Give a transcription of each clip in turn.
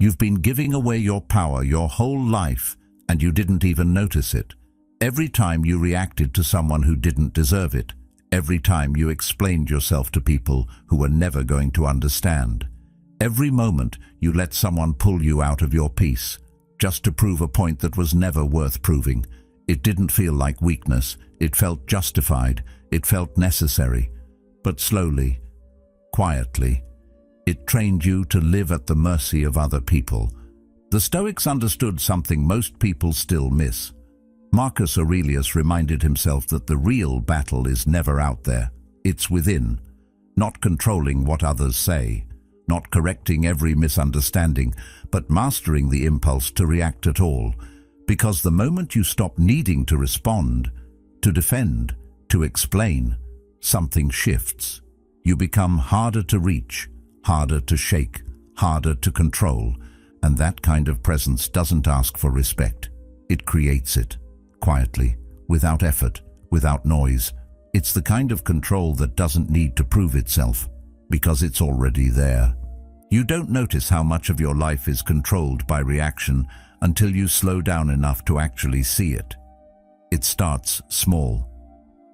You've been giving away your power your whole life, and you didn't even notice it. Every time you reacted to someone who didn't deserve it, every time you explained yourself to people who were never going to understand, every moment you let someone pull you out of your peace, just to prove a point that was never worth proving. It didn't feel like weakness, it felt justified, it felt necessary. But slowly, quietly, it trained you to live at the mercy of other people. The Stoics understood something most people still miss. Marcus Aurelius reminded himself that the real battle is never out there, it's within. Not controlling what others say, not correcting every misunderstanding, but mastering the impulse to react at all. Because the moment you stop needing to respond, to defend, to explain, something shifts. You become harder to reach, harder to shake, harder to control, and that kind of presence doesn't ask for respect. It creates it, quietly, without effort, without noise. It's the kind of control that doesn't need to prove itself, because it's already there. You don't notice how much of your life is controlled by reaction until you slow down enough to actually see it. It starts small.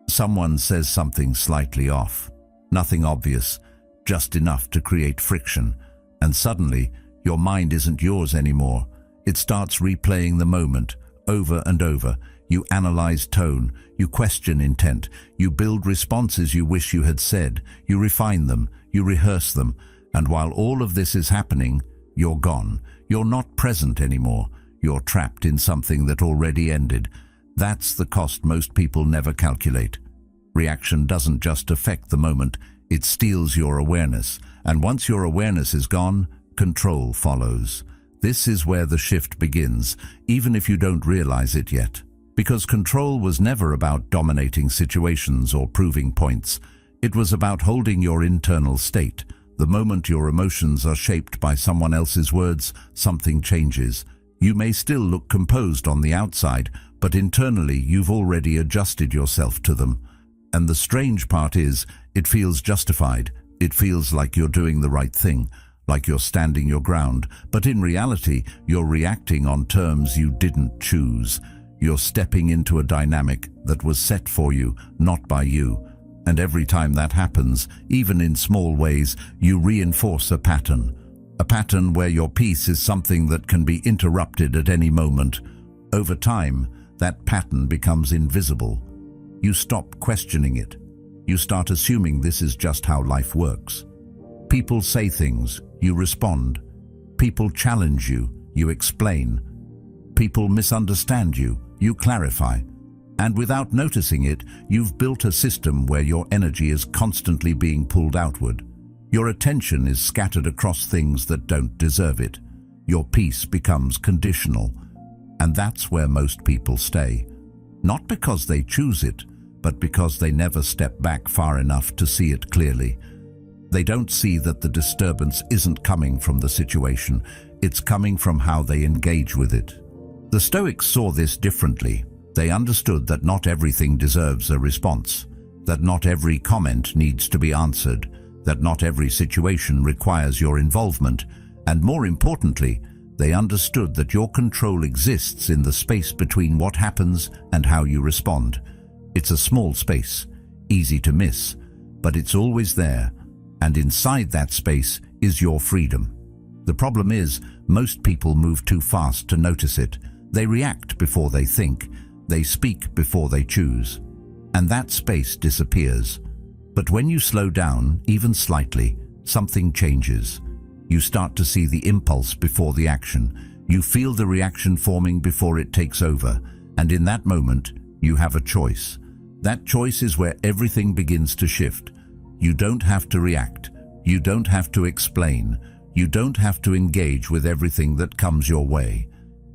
Someone says something slightly off, nothing obvious, just enough to create friction, and suddenly your mind isn't yours anymore. It starts replaying the moment over and over. You analyze tone, you question intent, you build responses you wish you had said, you refine them, you rehearse them, and while all of this is happening, you're gone. You're not present anymore. You're trapped in something that already ended. That's the cost most people never calculate. Reaction doesn't just affect the moment, it steals your awareness, and once your awareness is gone, control follows. This is where the shift begins, even if you don't realize it yet. Because control was never about dominating situations or proving points. It was about holding your internal state. The moment your emotions are shaped by someone else's words, something changes. You may still look composed on the outside, but internally you've already adjusted yourself to them. And the strange part is, it feels justified. It feels like you're doing the right thing, like you're standing your ground, but in reality, you're reacting on terms you didn't choose. You're stepping into a dynamic that was set for you, not by you. And every time that happens, even in small ways, you reinforce a pattern. A pattern where your peace is something that can be interrupted at any moment. Over time, that pattern becomes invisible. You stop questioning it. You start assuming this is just how life works. People say things, you respond. People challenge you, you explain. People misunderstand you, you clarify. And without noticing it, you've built a system where your energy is constantly being pulled outward. Your attention is scattered across things that don't deserve it. Your peace becomes conditional. And that's where most people stay. Not because they choose it, but because they never step back far enough to see it clearly. They don't see that the disturbance isn't coming from the situation, it's coming from how they engage with it. The Stoics saw this differently. They understood that not everything deserves a response, that not every comment needs to be answered, that not every situation requires your involvement, and more importantly, they understood that your control exists in the space between what happens and how you respond. It's a small space, easy to miss, but it's always there, and inside that space is your freedom. The problem is, most people move too fast to notice it. They react before they think, they speak before they choose, and that space disappears. But when you slow down, even slightly, something changes. You start to see the impulse before the action. You feel the reaction forming before it takes over, and in that moment, you have a choice. That choice is where everything begins to shift. You don't have to react. You don't have to explain. You don't have to engage with everything that comes your way.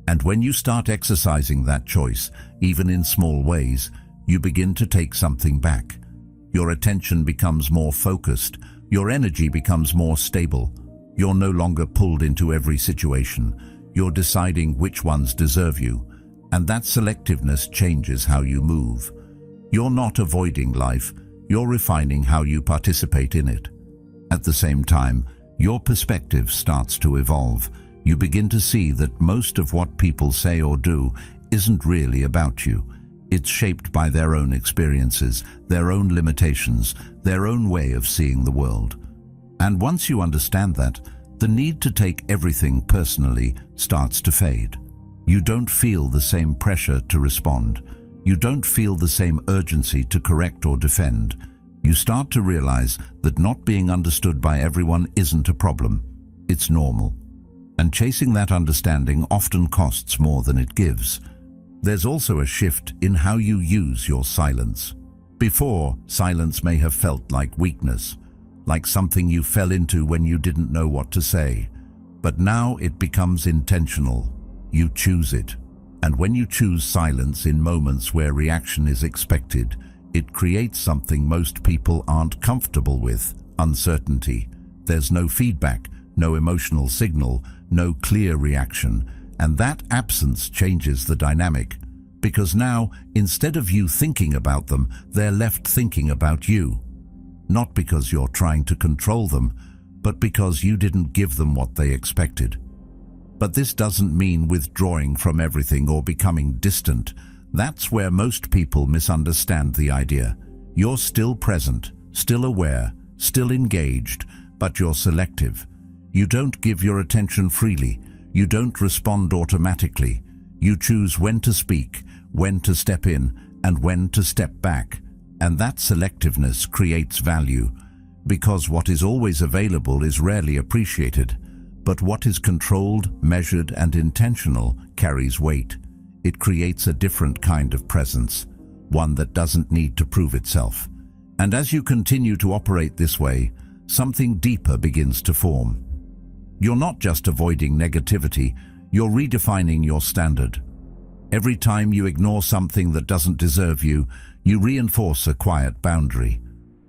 And when you start exercising that choice, even in small ways, you begin to take something back. Your attention becomes more focused. Your energy becomes more stable. You're no longer pulled into every situation. You're deciding which ones deserve you. And that selectiveness changes how you move. You're not avoiding life. You're refining how you participate in it. At the same time, your perspective starts to evolve. You begin to see that most of what people say or do isn't really about you. It's shaped by their own experiences, their own limitations, their own way of seeing the world. And once you understand that, the need to take everything personally starts to fade. You don't feel the same pressure to respond. You don't feel the same urgency to correct or defend. You start to realize that not being understood by everyone isn't a problem. It's normal. And chasing that understanding often costs more than it gives. There's also a shift in how you use your silence. Before, silence may have felt like weakness, like something you fell into when you didn't know what to say. But now it becomes intentional. You choose it. And when you choose silence in moments where reaction is expected, it creates something most people aren't comfortable with: uncertainty. There's no feedback, no emotional signal, no clear reaction. And that absence changes the dynamic. Because now, instead of you thinking about them, they're left thinking about you. Not because you're trying to control them, but because you didn't give them what they expected. But this doesn't mean withdrawing from everything or becoming distant. That's where most people misunderstand the idea. You're still present, still aware, still engaged, but you're selective. You don't give your attention freely. You don't respond automatically. You choose when to speak, when to step in, and when to step back. And that selectiveness creates value, because what is always available is rarely appreciated. But what is controlled, measured, and intentional carries weight. It creates a different kind of presence, one that doesn't need to prove itself. And as you continue to operate this way, something deeper begins to form. You're not just avoiding negativity, you're redefining your standard. Every time you ignore something that doesn't deserve you, you reinforce a quiet boundary.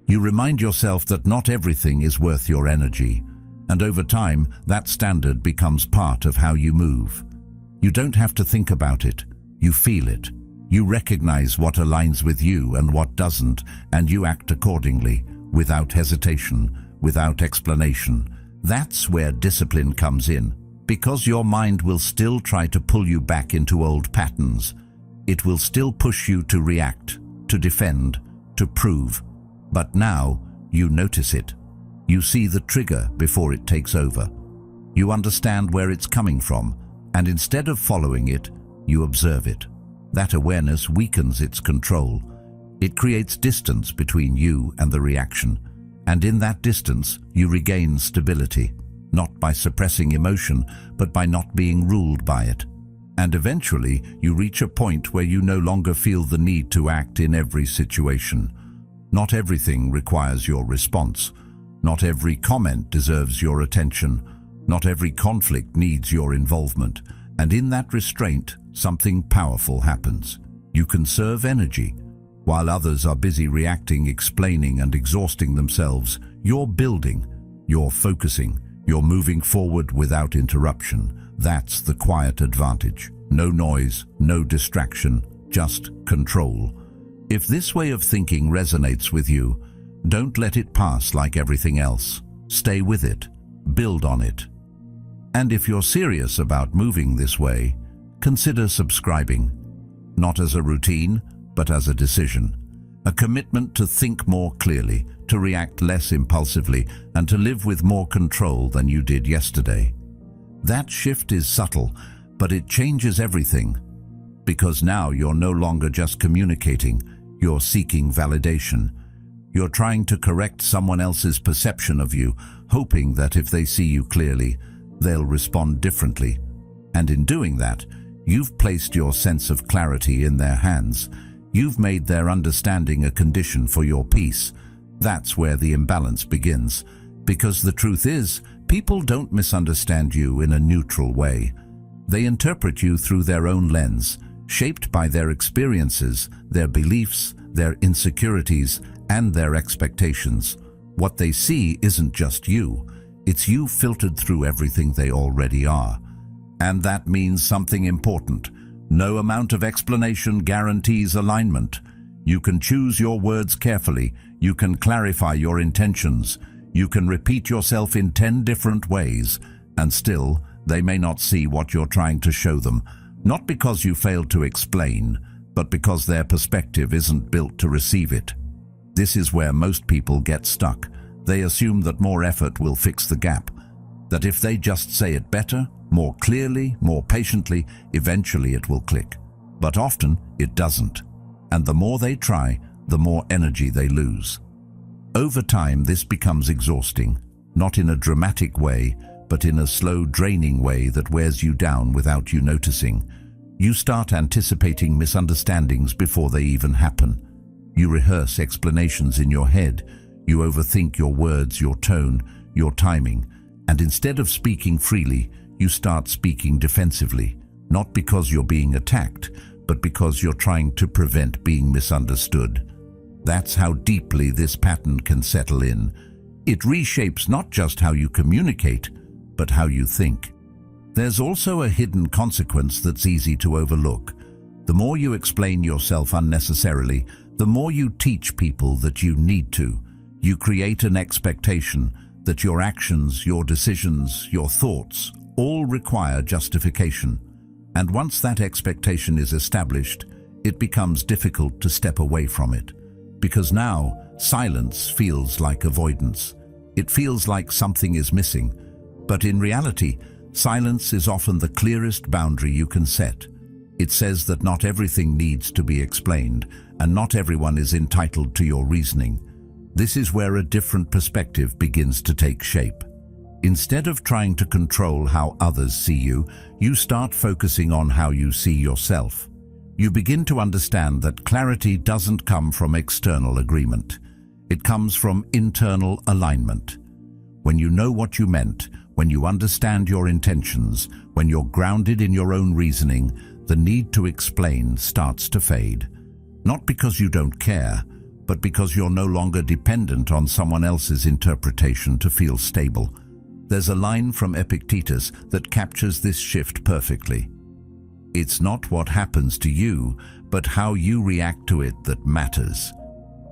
You remind yourself that not everything is worth your energy. And over time, that standard becomes part of how you move. You don't have to think about it. You feel it. You recognize what aligns with you and what doesn't, and you act accordingly, without hesitation, without explanation. That's where discipline comes in, because your mind will still try to pull you back into old patterns. It will still push you to react, to defend, to prove. But now, you notice it. You see the trigger before it takes over. You understand where it's coming from, and instead of following it, you observe it. That awareness weakens its control. It creates distance between you and the reaction. And in that distance, you regain stability, not by suppressing emotion, but by not being ruled by it. And eventually, you reach a point where you no longer feel the need to act in every situation. Not everything requires your response. Not every comment deserves your attention. Not every conflict needs your involvement. And in that restraint, something powerful happens. You conserve energy. While others are busy reacting, explaining, and exhausting themselves, you're building, you're focusing, you're moving forward without interruption. That's the quiet advantage. No noise, no distraction, just control. If this way of thinking resonates with you, don't let it pass like everything else. Stay with it. Build on it. And if you're serious about moving this way, consider subscribing. Not as a routine, but as a decision. A commitment to think more clearly, to react less impulsively, and to live with more control than you did yesterday. That shift is subtle, but it changes everything. Because now you're no longer just communicating, you're seeking validation. You're trying to correct someone else's perception of you, hoping that if they see you clearly, they'll respond differently. And in doing that, you've placed your sense of clarity in their hands. You've made their understanding a condition for your peace. That's where the imbalance begins. Because the truth is, people don't misunderstand you in a neutral way. They interpret you through their own lens, shaped by their experiences, their beliefs, their insecurities, and their expectations. What they see isn't just you. It's you filtered through everything they already are. And that means something important. No amount of explanation guarantees alignment. You can choose your words carefully. You can clarify your intentions. You can repeat yourself in 10 different ways. And still, They may not see what you're trying to show them, not because you failed to explain, but because their perspective isn't built to receive it. This is where most people get stuck. They assume that more effort will fix the gap, that if they just say it better, more clearly, more patiently, eventually it will click. But often it doesn't, and the more they try, the more energy they lose. Over time, this becomes exhausting, not in a dramatic way, but in a slow, draining way that wears you down without you noticing. You start anticipating misunderstandings before they even happen. You rehearse explanations in your head. You overthink your words, your tone, your timing, and instead of speaking freely, you start speaking defensively, not because you're being attacked, but because you're trying to prevent being misunderstood. That's how deeply this pattern can settle in. It reshapes not just how you communicate, but how you think. There's also a hidden consequence that's easy to overlook. The more you explain yourself unnecessarily, the more you teach people that you need to. You create an expectation that your actions, your decisions, your thoughts all require justification. And once that expectation is established, it becomes difficult to step away from it. Because now, silence feels like avoidance. It feels like something is missing. But in reality, silence is often the clearest boundary you can set. It says that not everything needs to be explained, and not everyone is entitled to your reasoning. This is where a different perspective begins to take shape. Instead of trying to control how others see you, you start focusing on how you see yourself. You begin to understand that clarity doesn't come from external agreement. It comes from internal alignment. When you know what you meant, when you understand your intentions, when you're grounded in your own reasoning, the need to explain starts to fade. Not because you don't care, but because you're no longer dependent on someone else's interpretation to feel stable. There's a line from Epictetus that captures this shift perfectly. It's not what happens to you, but how you react to it that matters.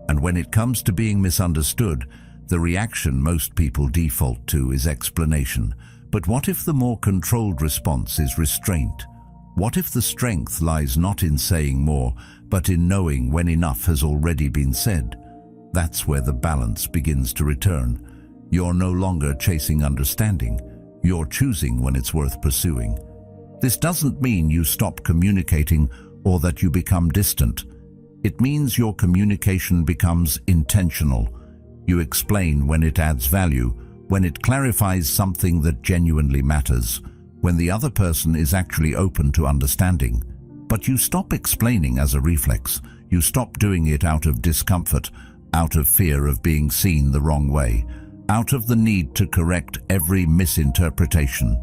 And when it comes to being misunderstood, the reaction most people default to is explanation. But what if the more controlled response is restraint? What if the strength lies not in saying more, but in knowing when enough has already been said? That's where the balance begins to return. You're no longer chasing understanding. You're choosing when it's worth pursuing. This doesn't mean you stop communicating or that you become distant. It means your communication becomes intentional. You explain when it adds value, when it clarifies something that genuinely matters, when the other person is actually open to understanding. But you stop explaining as a reflex. You stop doing it out of discomfort, out of fear of being seen the wrong way, out of the need to correct every misinterpretation.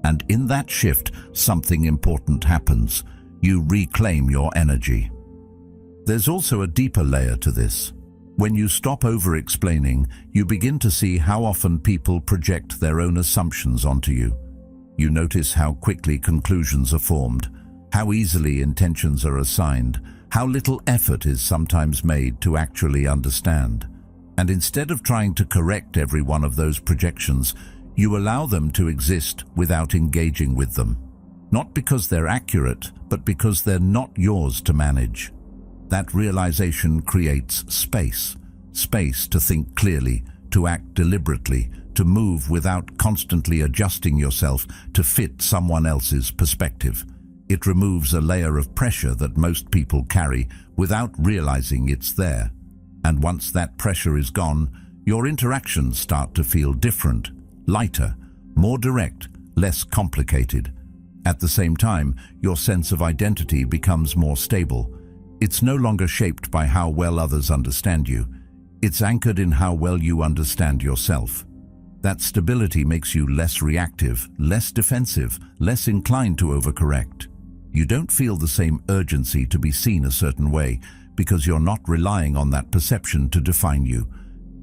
And in that shift, something important happens. You reclaim your energy. There's also a deeper layer to this. When you stop over-explaining, you begin to see how often people project their own assumptions onto you. You notice how quickly conclusions are formed, how easily intentions are assigned, how little effort is sometimes made to actually understand. And instead of trying to correct every one of those projections, you allow them to exist without engaging with them. Not because they're accurate, but because they're not yours to manage. That realization creates space. Space to think clearly, to act deliberately, to move without constantly adjusting yourself to fit someone else's perspective. It removes a layer of pressure that most people carry without realizing it's there. And once that pressure is gone, your interactions start to feel different, lighter, more direct, less complicated. At the same time, your sense of identity becomes more stable. It's no longer shaped by how well others understand you. It's anchored in how well you understand yourself. That stability makes you less reactive, less defensive, less inclined to overcorrect. You don't feel the same urgency to be seen a certain way because you're not relying on that perception to define you.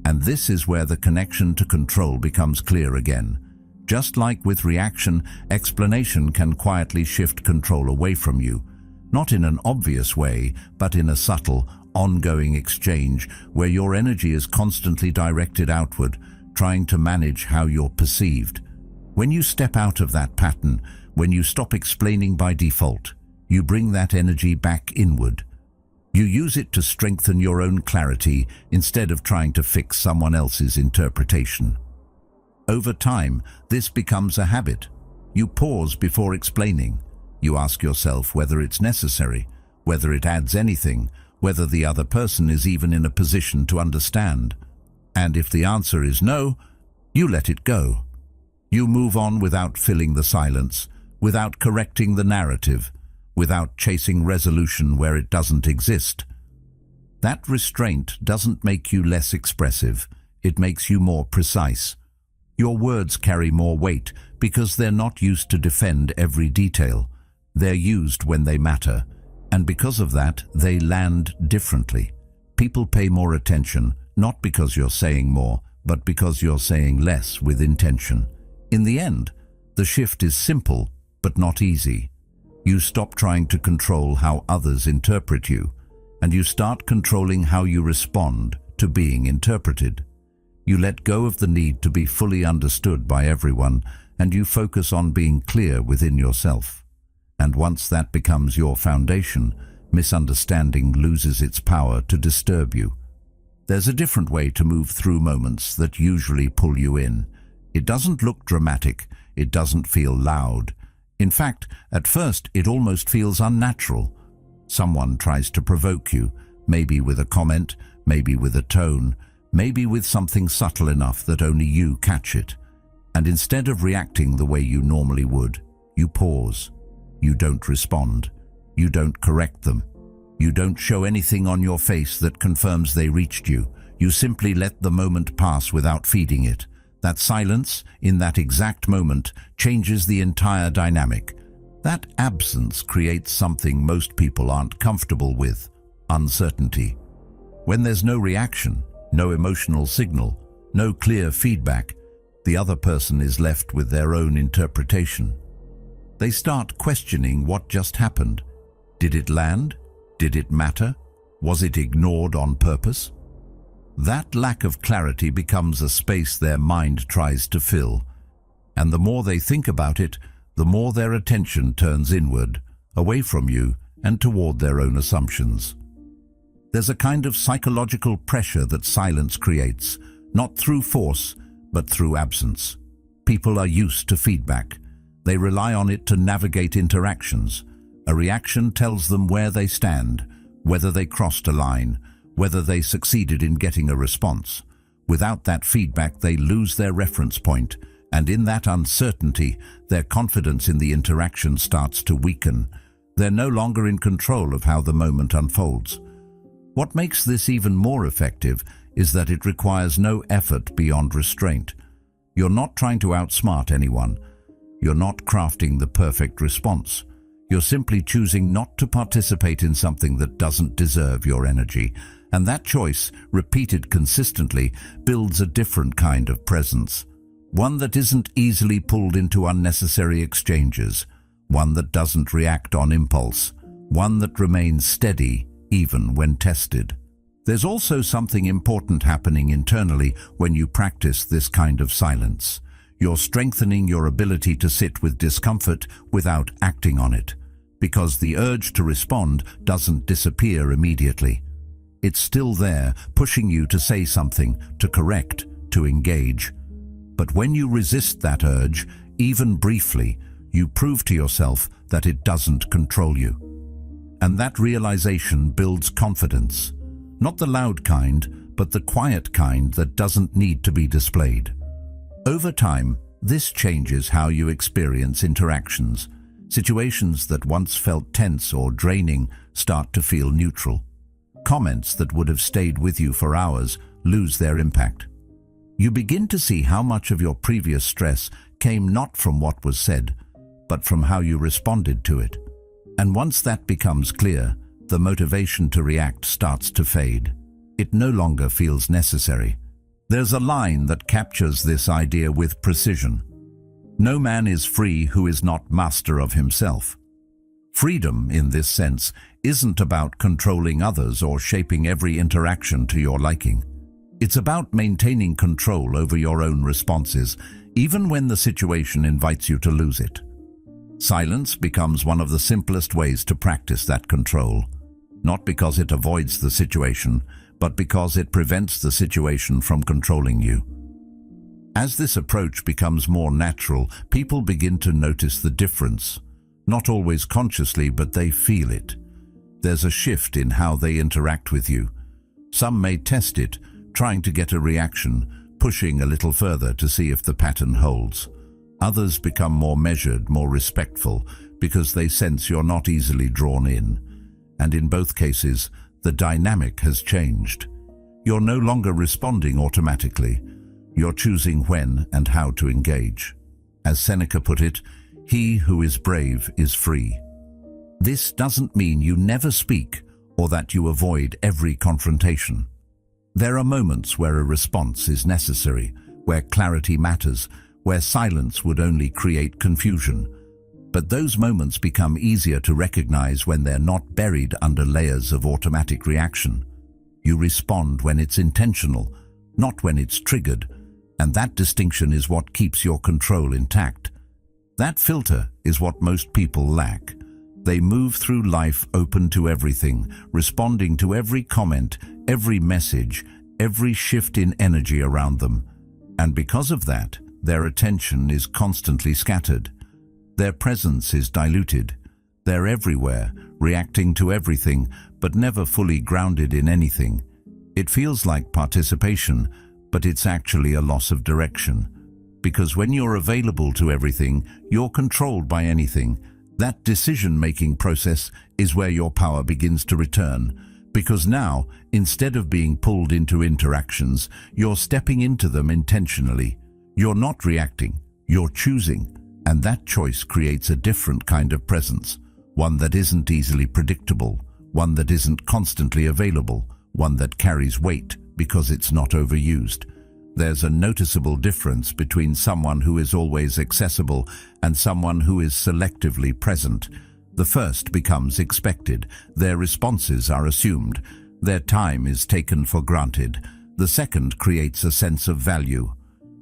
And this is where the connection to control becomes clear again. Just like with reaction, explanation can quietly shift control away from you. Not in an obvious way, but in a subtle, ongoing exchange where your energy is constantly directed outward, trying to manage how you're perceived. When you step out of that pattern, when you stop explaining by default, you bring that energy back inward. You use it to strengthen your own clarity instead of trying to fix someone else's interpretation. Over time, this becomes a habit. You pause before explaining. You ask yourself whether it's necessary, whether it adds anything, whether the other person is even in a position to understand. And if the answer is no, you let it go. You move on without filling the silence, without correcting the narrative, without chasing resolution where it doesn't exist. That restraint doesn't make you less expressive, it makes you more precise. Your words carry more weight because they're not used to defend every detail. They're used when they matter, and because of that, they land differently. People pay more attention, not because you're saying more, but because you're saying less with intention. In the end, the shift is simple, but not easy. You stop trying to control how others interpret you, and you start controlling how you respond to being interpreted. You let go of the need to be fully understood by everyone, and you focus on being clear within yourself. And once that becomes your foundation, misunderstanding loses its power to disturb you. There's a different way to move through moments that usually pull you in. It doesn't look dramatic, it doesn't feel loud. In fact, at first it almost feels unnatural. Someone tries to provoke you, maybe with a comment, maybe with a tone, maybe with something subtle enough that only you catch it. And instead of reacting the way you normally would, you pause. You don't respond. You don't correct them. You don't show anything on your face that confirms they reached you. You simply let the moment pass without feeding it. That silence, in that exact moment, changes the entire dynamic. That absence creates something most people aren't comfortable with: uncertainty. When there's no reaction, no emotional signal, no clear feedback, the other person is left with their own interpretation. They start questioning what just happened. Did it land? Did it matter? Was it ignored on purpose? That lack of clarity becomes a space their mind tries to fill, and the more they think about it, the more their attention turns inward, away from you and toward their own assumptions. There's a kind of psychological pressure that silence creates, not through force, but through absence. People are used to feedback. They rely on it to navigate interactions. A reaction tells them where they stand, whether they crossed a line, whether they succeeded in getting a response. Without that feedback, they lose their reference point, and in that uncertainty, their confidence in the interaction starts to weaken. They're no longer in control of how the moment unfolds. What makes this even more effective is that it requires no effort beyond restraint. You're not trying to outsmart anyone. You're not crafting the perfect response. You're simply choosing not to participate in something that doesn't deserve your energy. And that choice, repeated consistently, builds a different kind of presence. One that isn't easily pulled into unnecessary exchanges. One that doesn't react on impulse. One that remains steady, even when tested. There's also something important happening internally when you practice this kind of silence. You're strengthening your ability to sit with discomfort without acting on it, because the urge to respond doesn't disappear immediately. It's still there, pushing you to say something, to correct, to engage. But when you resist that urge, even briefly, you prove to yourself that it doesn't control you. And that realization builds confidence. Not the loud kind, but the quiet kind that doesn't need to be displayed. Over time, this changes how you experience interactions. Situations that once felt tense or draining start to feel neutral. Comments that would have stayed with you for hours lose their impact. You begin to see how much of your previous stress came not from what was said, but from how you responded to it. And once that becomes clear, the motivation to react starts to fade. It no longer feels necessary. There's a line that captures this idea with precision. No man is free who is not master of himself. Freedom, in this sense, isn't about controlling others or shaping every interaction to your liking. It's about maintaining control over your own responses, even when the situation invites you to lose it. Silence becomes one of the simplest ways to practice that control, not because it avoids the situation, but because it prevents the situation from controlling you. As this approach becomes more natural, people begin to notice the difference. Not always consciously, but they feel it. There's a shift in how they interact with you. Some may test it, trying to get a reaction, pushing a little further to see if the pattern holds. Others become more measured, more respectful, because they sense you're not easily drawn in. And in both cases, the dynamic has changed. You're no longer responding automatically. You're choosing when and how to engage. As Seneca put it, "He who is brave is free." This doesn't mean you never speak or that you avoid every confrontation. There are moments where a response is necessary, where clarity matters, where silence would only create confusion. But those moments become easier to recognize when they're not buried under layers of automatic reaction. You respond when it's intentional, not when it's triggered, and that distinction is what keeps your control intact. That filter is what most people lack. They move through life open to everything, responding to every comment, every message, every shift in energy around them. And because of that, their attention is constantly scattered. Their presence is diluted. They're everywhere, reacting to everything, but never fully grounded in anything. It feels like participation, but it's actually a loss of direction. Because when you're available to everything, you're controlled by anything. That decision-making process is where your power begins to return. Because now, instead of being pulled into interactions, you're stepping into them intentionally. You're not reacting, you're choosing. And that choice creates a different kind of presence, one that isn't easily predictable, one that isn't constantly available, one that carries weight because it's not overused. There's a noticeable difference between someone who is always accessible and someone who is selectively present. The first becomes expected, their responses are assumed, their time is taken for granted. The second creates a sense of value,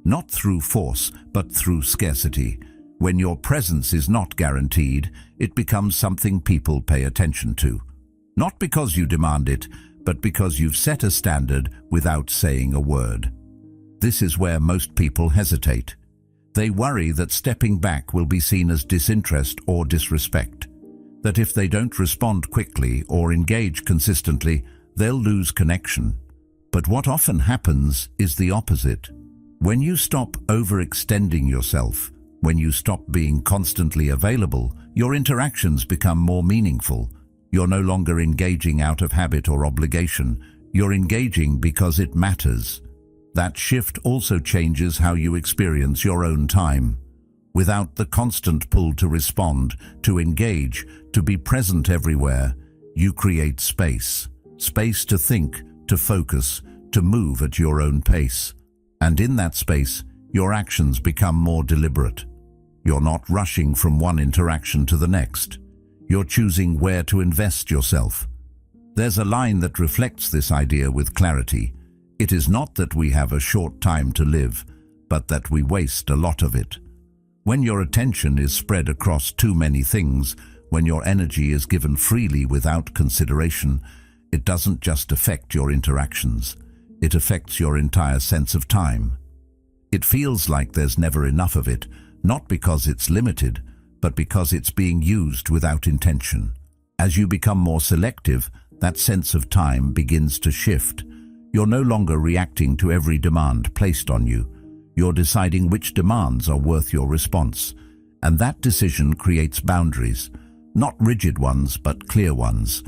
not through force, but through scarcity. When your presence is not guaranteed, it becomes something people pay attention to. Not because you demand it, but because you've set a standard without saying a word. This is where most people hesitate. They worry that stepping back will be seen as disinterest or disrespect. That if they don't respond quickly or engage consistently, they'll lose connection. But what often happens is the opposite. When you stop overextending yourself, when you stop being constantly available, your interactions become more meaningful. You're no longer engaging out of habit or obligation. You're engaging because it matters. That shift also changes how you experience your own time. Without the constant pull to respond, to engage, to be present everywhere, you create space. Space to think, to focus, to move at your own pace. And in that space, your actions become more deliberate. You're not rushing from one interaction to the next. You're choosing where to invest yourself. There's a line that reflects this idea with clarity. It is not that we have a short time to live, but that we waste a lot of it. When your attention is spread across too many things, when your energy is given freely without consideration, it doesn't just affect your interactions. It affects your entire sense of time. It feels like there's never enough of it, not because it's limited, but because it's being used without intention. As you become more selective, that sense of time begins to shift. You're no longer reacting to every demand placed on you. You're deciding which demands are worth your response. And that decision creates boundaries, not rigid ones, but clear ones.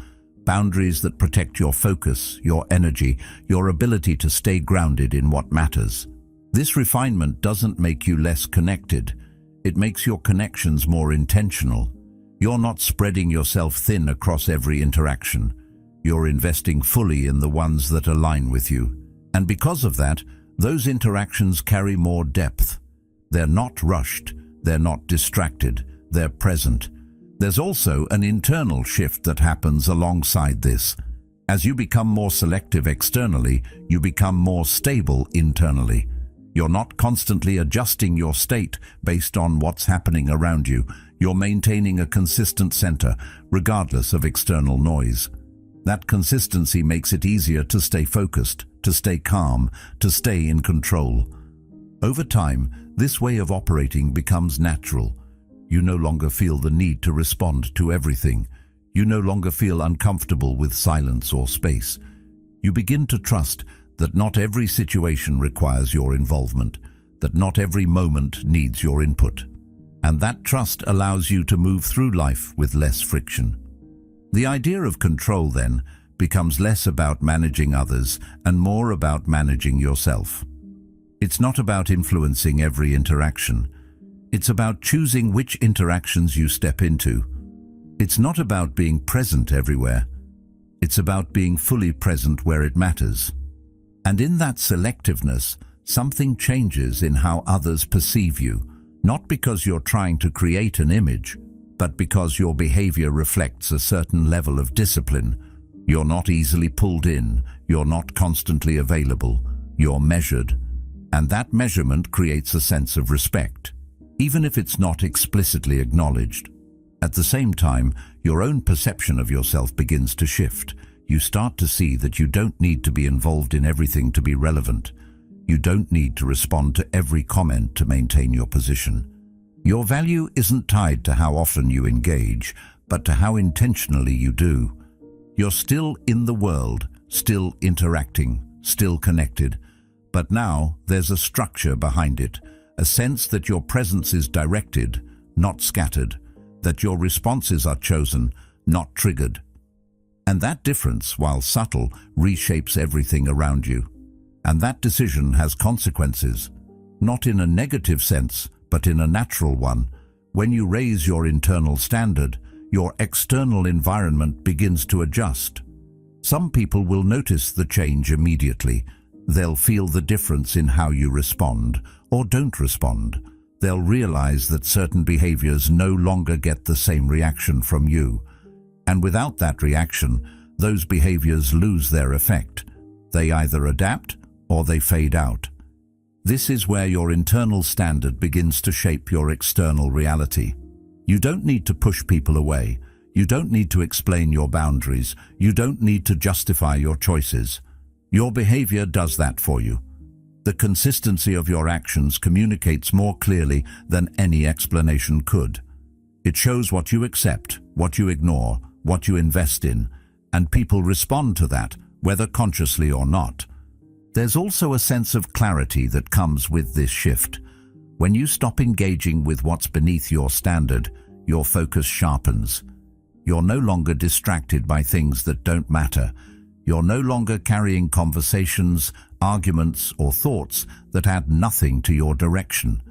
Boundaries that protect your focus, your energy, your ability to stay grounded in what matters. This refinement doesn't make you less connected. It makes your connections more intentional. You're not spreading yourself thin across every interaction. You're investing fully in the ones that align with you. And because of that, those interactions carry more depth. They're not rushed, they're not distracted, they're present. There's also an internal shift that happens alongside this. As you become more selective externally, you become more stable internally. You're not constantly adjusting your state based on what's happening around you. You're maintaining a consistent center, regardless of external noise. That consistency makes it easier to stay focused, to stay calm, to stay in control. Over time, this way of operating becomes natural. You no longer feel the need to respond to everything. You no longer feel uncomfortable with silence or space. You begin to trust that not every situation requires your involvement, that not every moment needs your input. And that trust allows you to move through life with less friction. The idea of control, then, becomes less about managing others and more about managing yourself. It's not about influencing every interaction. It's about choosing which interactions you step into. It's not about being present everywhere. It's about being fully present where it matters. And in that selectiveness, something changes in how others perceive you, not because you're trying to create an image, but because your behavior reflects a certain level of discipline. You're not easily pulled in, you're not constantly available, you're measured. And that measurement creates a sense of respect, even if it's not explicitly acknowledged. At the same time, your own perception of yourself begins to shift. You start to see that you don't need to be involved in everything to be relevant. You don't need to respond to every comment to maintain your position. Your value isn't tied to how often you engage, but to how intentionally you do. You're still in the world, still interacting, still connected. But now there's a structure behind it, a sense that your presence is directed, not scattered, that your responses are chosen, not triggered. And that difference, while subtle, reshapes everything around you. And that decision has consequences, not in a negative sense, but in a natural one. When you raise your internal standard, your external environment begins to adjust. Some people will notice the change immediately. They'll feel the difference in how you respond or don't respond. They'll realize that certain behaviors no longer get the same reaction from you. And without that reaction, those behaviors lose their effect. They either adapt or they fade out. This is where your internal standard begins to shape your external reality. You don't need to push people away. You don't need to explain your boundaries. You don't need to justify your choices. Your behavior does that for you. The consistency of your actions communicates more clearly than any explanation could. It shows what you accept, what you ignore, what you invest in, and people respond to that, whether consciously or not. There's also a sense of clarity that comes with this shift. When you stop engaging with what's beneath your standard, your focus sharpens. You're no longer distracted by things that don't matter. You're no longer carrying conversations, arguments, or thoughts that add nothing to your direction.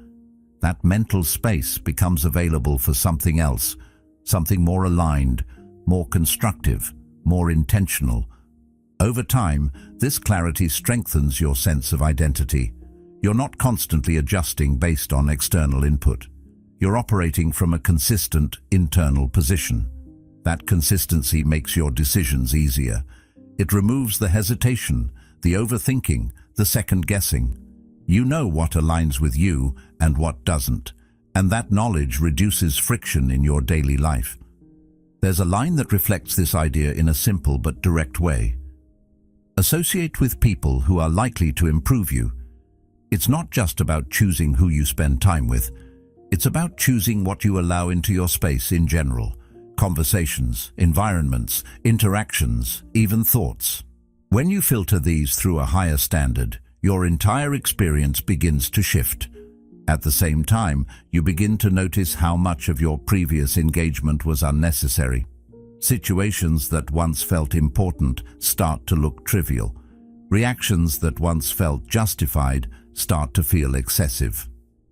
That mental space becomes available for something else, something more aligned, more constructive, more intentional. Over time, this clarity strengthens your sense of identity. You're not constantly adjusting based on external input. You're operating from a consistent internal position. That consistency makes your decisions easier. It removes the hesitation, the overthinking, the second-guessing. You know what aligns with you and what doesn't, and that knowledge reduces friction in your daily life. There's a line that reflects this idea in a simple but direct way. Associate with people who are likely to improve you. It's not just about choosing who you spend time with. It's about choosing what you allow into your space in general. Conversations, environments, interactions, even thoughts. When you filter these through a higher standard, your entire experience begins to shift. At the same time, you begin to notice how much of your previous engagement was unnecessary. Situations that once felt important start to look trivial. Reactions that once felt justified start to feel excessive.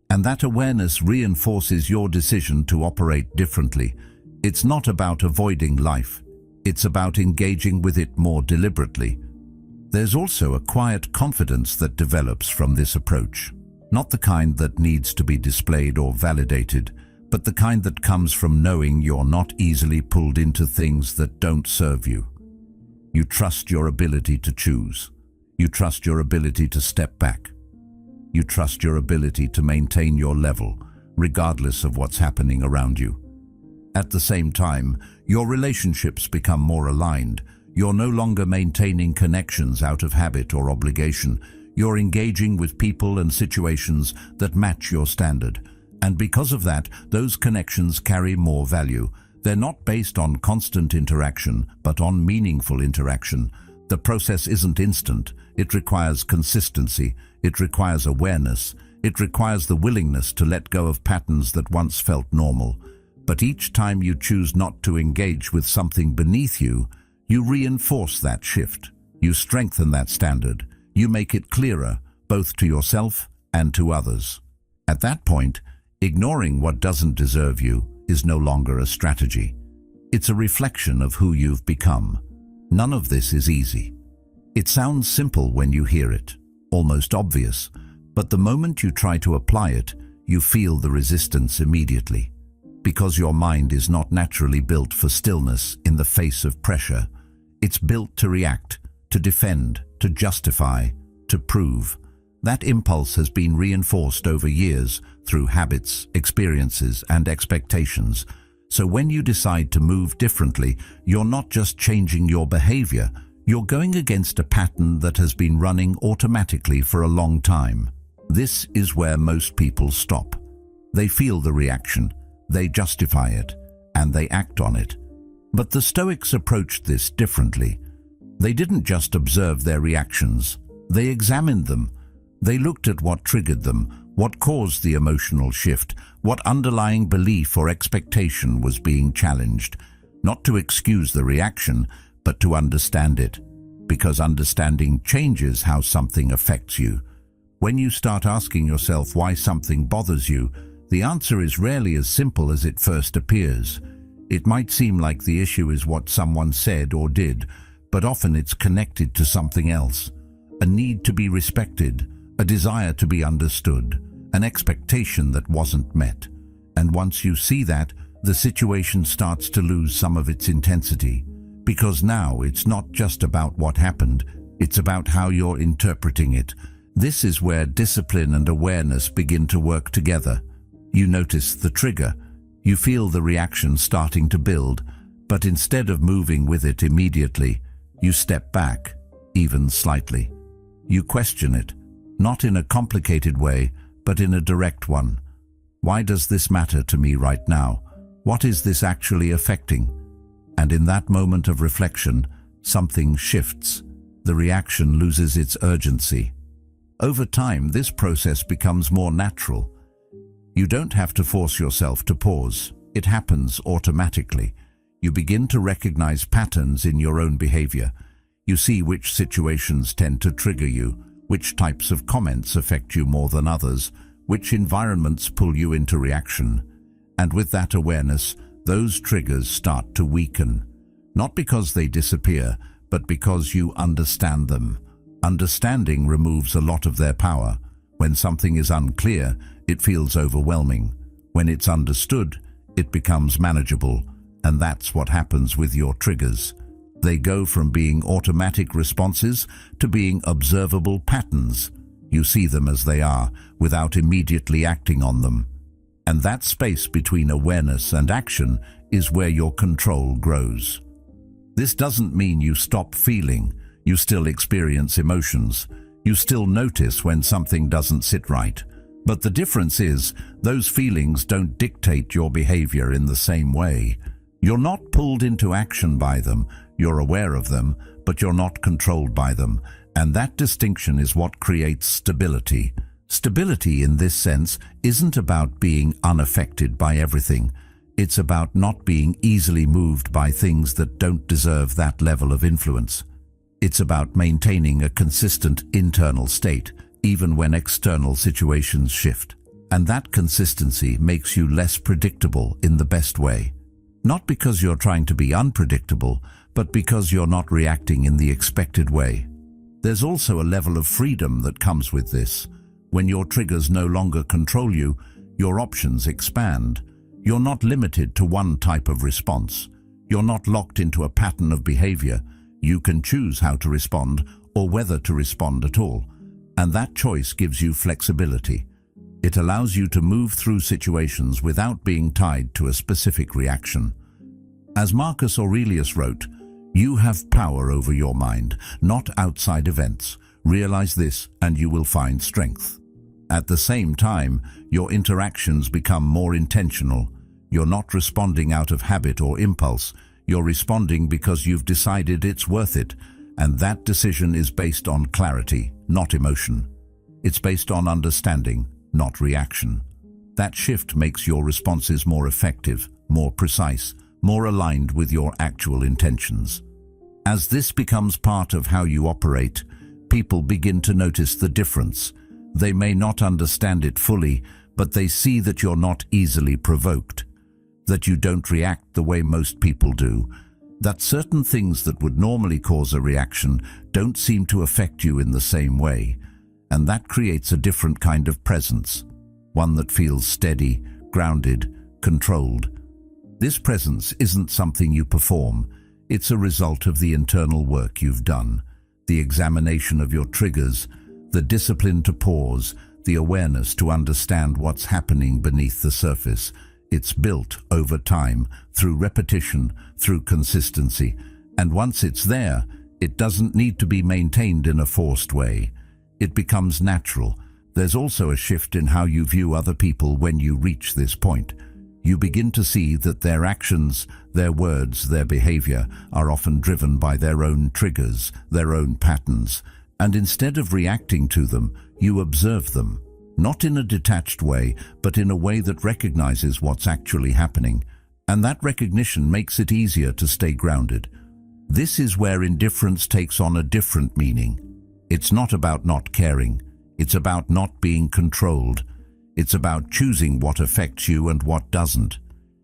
And that awareness reinforces your decision to operate differently. It's not about avoiding life. It's about engaging with it more deliberately. There's also a quiet confidence that develops from this approach. Not the kind that needs to be displayed or validated, but the kind that comes from knowing you're not easily pulled into things that don't serve you. You trust your ability to choose. You trust your ability to step back. You trust your ability to maintain your level, regardless of what's happening around you. At the same time, your relationships become more aligned. You're no longer maintaining connections out of habit or obligation. You're engaging with people and situations that match your standard. And because of that, those connections carry more value. They're not based on constant interaction, but on meaningful interaction. The process isn't instant. It requires consistency. It requires awareness. It requires the willingness to let go of patterns that once felt normal. But each time you choose not to engage with something beneath you, you reinforce that shift. You strengthen that standard. You make it clearer, both to yourself and to others. At that point, ignoring what doesn't deserve you is no longer a strategy. It's a reflection of who you've become. None of this is easy. It sounds simple when you hear it, almost obvious, but the moment you try to apply it, you feel the resistance immediately. Because your mind is not naturally built for stillness in the face of pressure. It's built to react, to defend, to justify, to prove. That impulse has been reinforced over years through habits, experiences, and expectations. So when you decide to move differently, you're not just changing your behavior, you're going against a pattern that has been running automatically for a long time. This is where most people stop. They feel the reaction, they justify it, and they act on it. But the Stoics approached this differently. They didn't just observe their reactions, they examined them. They looked at what triggered them, what caused the emotional shift, what underlying belief or expectation was being challenged. Not to excuse the reaction, but to understand it. Because understanding changes how something affects you. When you start asking yourself why something bothers you, the answer is rarely as simple as it first appears. It might seem like the issue is what someone said or did, but often it's connected to something else. A need to be respected, a desire to be understood, an expectation that wasn't met. And once you see that, the situation starts to lose some of its intensity. Because now it's not just about what happened, it's about how you're interpreting it. This is where discipline and awareness begin to work together. You notice the trigger. You feel the reaction starting to build, but instead of moving with it immediately, you step back, even slightly. You question it, not in a complicated way, but in a direct one. Why does this matter to me right now? What is this actually affecting? And in that moment of reflection, something shifts. The reaction loses its urgency. Over time, this process becomes more natural. You don't have to force yourself to pause. It happens automatically. You begin to recognize patterns in your own behavior. You see which situations tend to trigger you, which types of comments affect you more than others, which environments pull you into reaction. And with that awareness, those triggers start to weaken. Not because they disappear, but because you understand them. Understanding removes a lot of their power. When something is unclear, it feels overwhelming. When it's understood, it becomes manageable. And that's what happens with your triggers. They go from being automatic responses to being observable patterns. You see them as they are, without immediately acting on them. And that space between awareness and action is where your control grows. This doesn't mean you stop feeling. You still experience emotions. You still notice when something doesn't sit right. But the difference is, those feelings don't dictate your behavior in the same way. You're not pulled into action by them. You're aware of them, but you're not controlled by them. And that distinction is what creates stability. Stability in this sense isn't about being unaffected by everything. It's about not being easily moved by things that don't deserve that level of influence. It's about maintaining a consistent internal state, even when external situations shift. And that consistency makes you less predictable in the best way. Not because you're trying to be unpredictable, but because you're not reacting in the expected way. There's also a level of freedom that comes with this. When your triggers no longer control you, your options expand. You're not limited to one type of response. You're not locked into a pattern of behavior. You can choose how to respond or whether to respond at all. And that choice gives you flexibility. It allows you to move through situations without being tied to a specific reaction. As Marcus Aurelius wrote, "You have power over your mind, not outside events. Realize this and you will find strength." At the same time, your interactions become more intentional. You're not responding out of habit or impulse. You're responding because you've decided it's worth it, and that decision is based on clarity, not emotion. It's based on understanding, not reaction. That shift makes your responses more effective, more precise, more aligned with your actual intentions. As this becomes part of how you operate, people begin to notice the difference. They may not understand it fully, but they see that you're not easily provoked, that you don't react the way most people do, that certain things that would normally cause a reaction don't seem to affect you in the same way. And that creates a different kind of presence, one that feels steady, grounded, controlled. This presence isn't something you perform. It's a result of the internal work you've done, the examination of your triggers, the discipline to pause, the awareness to understand what's happening beneath the surface. It's built over time, through repetition, through consistency. And once it's there, it doesn't need to be maintained in a forced way. It becomes natural. There's also a shift in how you view other people when you reach this point. You begin to see that their actions, their words, their behavior are often driven by their own triggers, their own patterns. And instead of reacting to them, you observe them. Not in a detached way, but in a way that recognizes what's actually happening. And that recognition makes it easier to stay grounded. This is where indifference takes on a different meaning. It's not about not caring. It's about not being controlled. It's about choosing what affects you and what doesn't.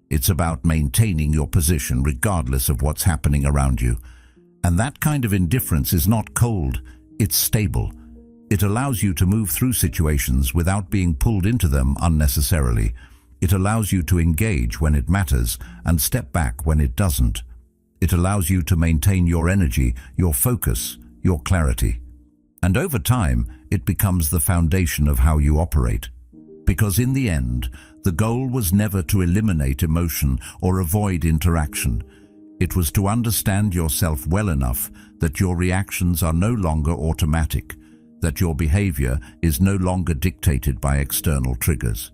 It's about maintaining your position regardless of what's happening around you. And that kind of indifference is not cold, it's stable. It allows you to move through situations without being pulled into them unnecessarily. It allows you to engage when it matters and step back when it doesn't. It allows you to maintain your energy, your focus, your clarity. And over time, it becomes the foundation of how you operate. Because in the end, the goal was never to eliminate emotion or avoid interaction. It was to understand yourself well enough that your reactions are no longer automatic, that your behavior is no longer dictated by external triggers,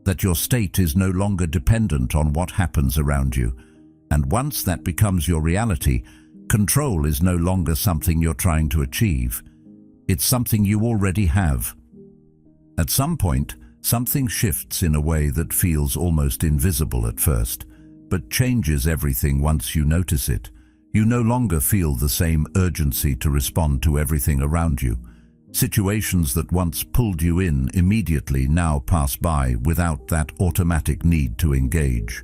that your state is no longer dependent on what happens around you. And once that becomes your reality, control is no longer something you're trying to achieve. It's something you already have. At some point, something shifts in a way that feels almost invisible at first, but changes everything once you notice it. You no longer feel the same urgency to respond to everything around you. Situations that once pulled you in immediately now pass by without that automatic need to engage.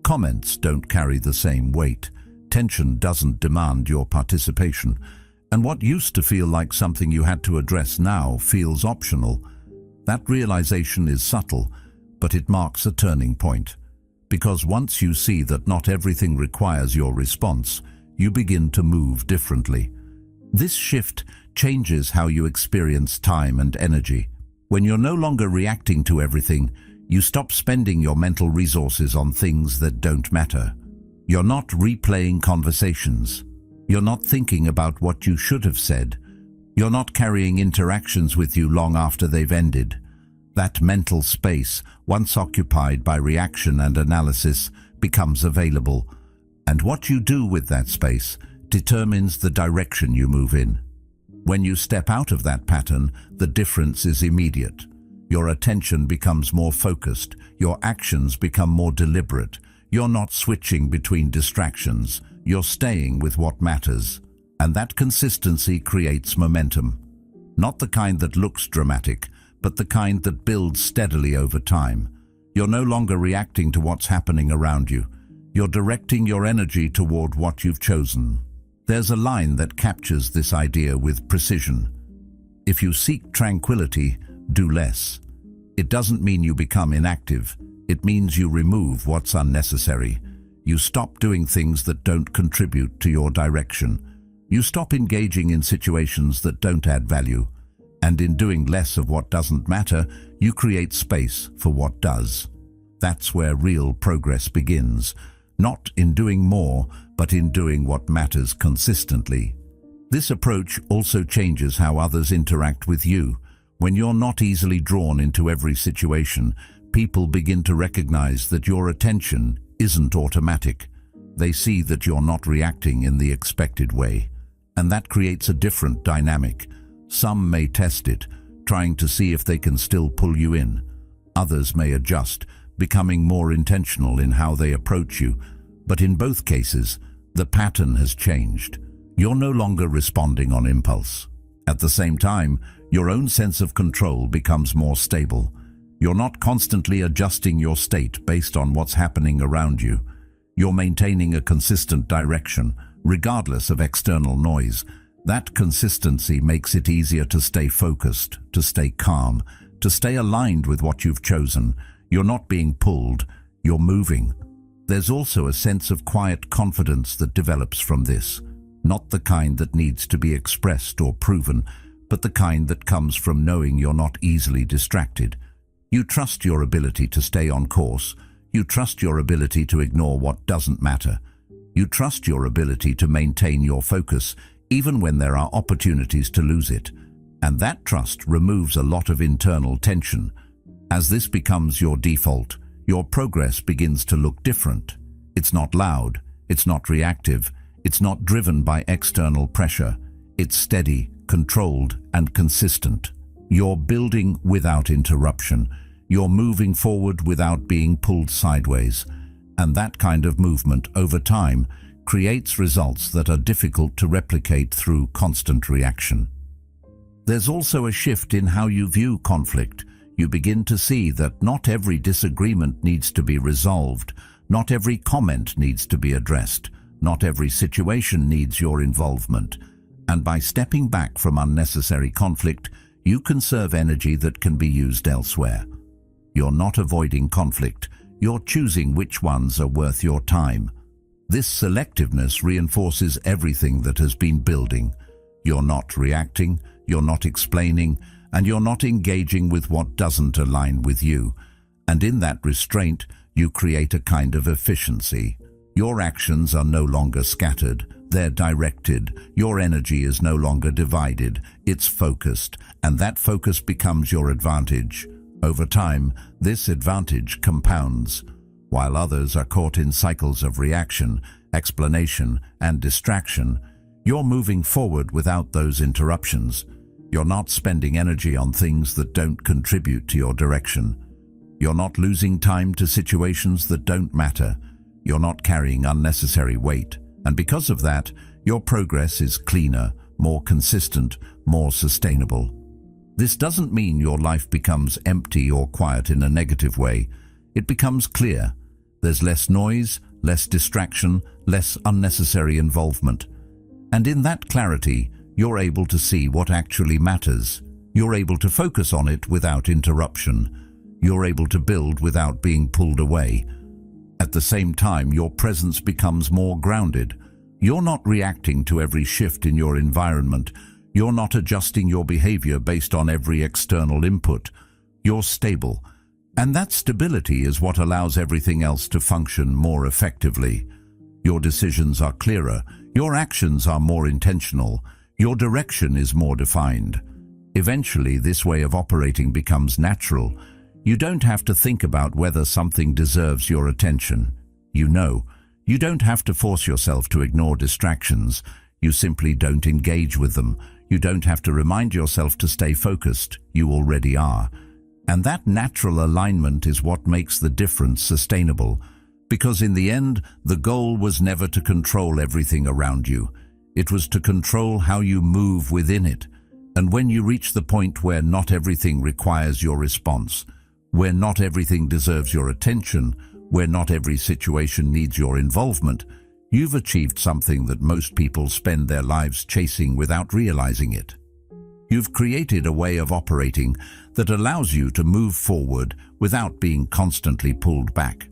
Comments don't carry the same weight. Tension doesn't demand your participation. And what used to feel like something you had to address now feels optional. That realization is subtle, but it marks a turning point. Because once you see that not everything requires your response, you begin to move differently. This shift changes how you experience time and energy. When you're no longer reacting to everything, you stop spending your mental resources on things that don't matter. You're not replaying conversations. You're not thinking about what you should have said. You're not carrying interactions with you long after they've ended. That mental space, once occupied by reaction and analysis, becomes available. And what you do with that space determines the direction you move in. When you step out of that pattern, the difference is immediate. Your attention becomes more focused. Your actions become more deliberate. You're not switching between distractions. You're staying with what matters. And that consistency creates momentum. Not the kind that looks dramatic, but the kind that builds steadily over time. You're no longer reacting to what's happening around you. You're directing your energy toward what you've chosen. There's a line that captures this idea with precision. If you seek tranquility, do less. It doesn't mean you become inactive. It means you remove what's unnecessary. You stop doing things that don't contribute to your direction. You stop engaging in situations that don't add value. And in doing less of what doesn't matter, you create space for what does. That's where real progress begins, not in doing more, but in doing what matters consistently. This approach also changes how others interact with you. When you're not easily drawn into every situation, people begin to recognize that your attention isn't automatic. They see that you're not reacting in the expected way. And that creates a different dynamic. Some may test it, trying to see if they can still pull you in. Others may adjust, becoming more intentional in how they approach you. But in both cases, the pattern has changed. You're no longer responding on impulse. At the same time, your own sense of control becomes more stable. You're not constantly adjusting your state based on what's happening around you. You're maintaining a consistent direction, regardless of external noise. That consistency makes it easier to stay focused, to stay calm, to stay aligned with what you've chosen. You're not being pulled, you're moving. There's also a sense of quiet confidence that develops from this. Not the kind that needs to be expressed or proven, but the kind that comes from knowing you're not easily distracted. You trust your ability to stay on course. You trust your ability to ignore what doesn't matter. You trust your ability to maintain your focus, even when there are opportunities to lose it. And that trust removes a lot of internal tension. As this becomes your default, your progress begins to look different. It's not loud, it's not reactive, it's not driven by external pressure. It's steady, controlled, and consistent. You're building without interruption. You're moving forward without being pulled sideways. And that kind of movement, over time, creates results that are difficult to replicate through constant reaction. There's also a shift in how you view conflict. You begin to see that not every disagreement needs to be resolved, not every comment needs to be addressed, not every situation needs your involvement. And by stepping back from unnecessary conflict, you conserve energy that can be used elsewhere. You're not avoiding conflict, you're choosing which ones are worth your time. This selectiveness reinforces everything that has been building. You're not reacting, you're not explaining, and you're not engaging with what doesn't align with you. And in that restraint, you create a kind of efficiency. Your actions are no longer scattered, they're directed. Your energy is no longer divided, it's focused, and that focus becomes your advantage. Over time, this advantage compounds. While others are caught in cycles of reaction, explanation, and distraction, you're moving forward without those interruptions. You're not spending energy on things that don't contribute to your direction. You're not losing time to situations that don't matter. You're not carrying unnecessary weight. And because of that, your progress is cleaner, more consistent, more sustainable. This doesn't mean your life becomes empty or quiet in a negative way. It becomes clear. There's less noise, less distraction, less unnecessary involvement. And in that clarity, you're able to see what actually matters. You're able to focus on it without interruption. You're able to build without being pulled away. At the same time, your presence becomes more grounded. You're not reacting to every shift in your environment. You're not adjusting your behavior based on every external input. You're stable. And that stability is what allows everything else to function more effectively. Your decisions are clearer. Your actions are more intentional. Your direction is more defined. Eventually, this way of operating becomes natural. You don't have to think about whether something deserves your attention. You know. You don't have to force yourself to ignore distractions. You simply don't engage with them. You don't have to remind yourself to stay focused. You already are. And that natural alignment is what makes the difference sustainable. Because in the end, the goal was never to control everything around you. It was to control how you move within it. And when you reach the point where not everything requires your response, where not everything deserves your attention, where not every situation needs your involvement, you've achieved something that most people spend their lives chasing without realizing it. You've created a way of operating that allows you to move forward without being constantly pulled back.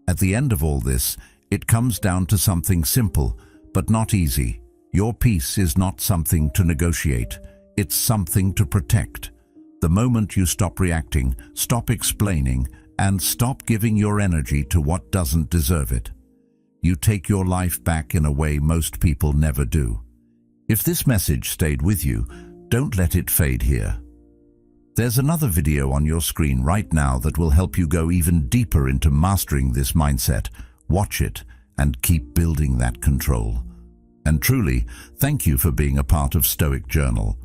At the end of all this, it comes down to something simple, but not easy. Your peace is not something to negotiate. It's something to protect. The moment you stop reacting, stop explaining, and stop giving your energy to what doesn't deserve it, you take your life back in a way most people never do. If this message stayed with you, don't let it fade here. There's another video on your screen right now that will help you go even deeper into mastering this mindset. Watch it and keep building that control. And truly, thank you for being a part of Stoic Journal.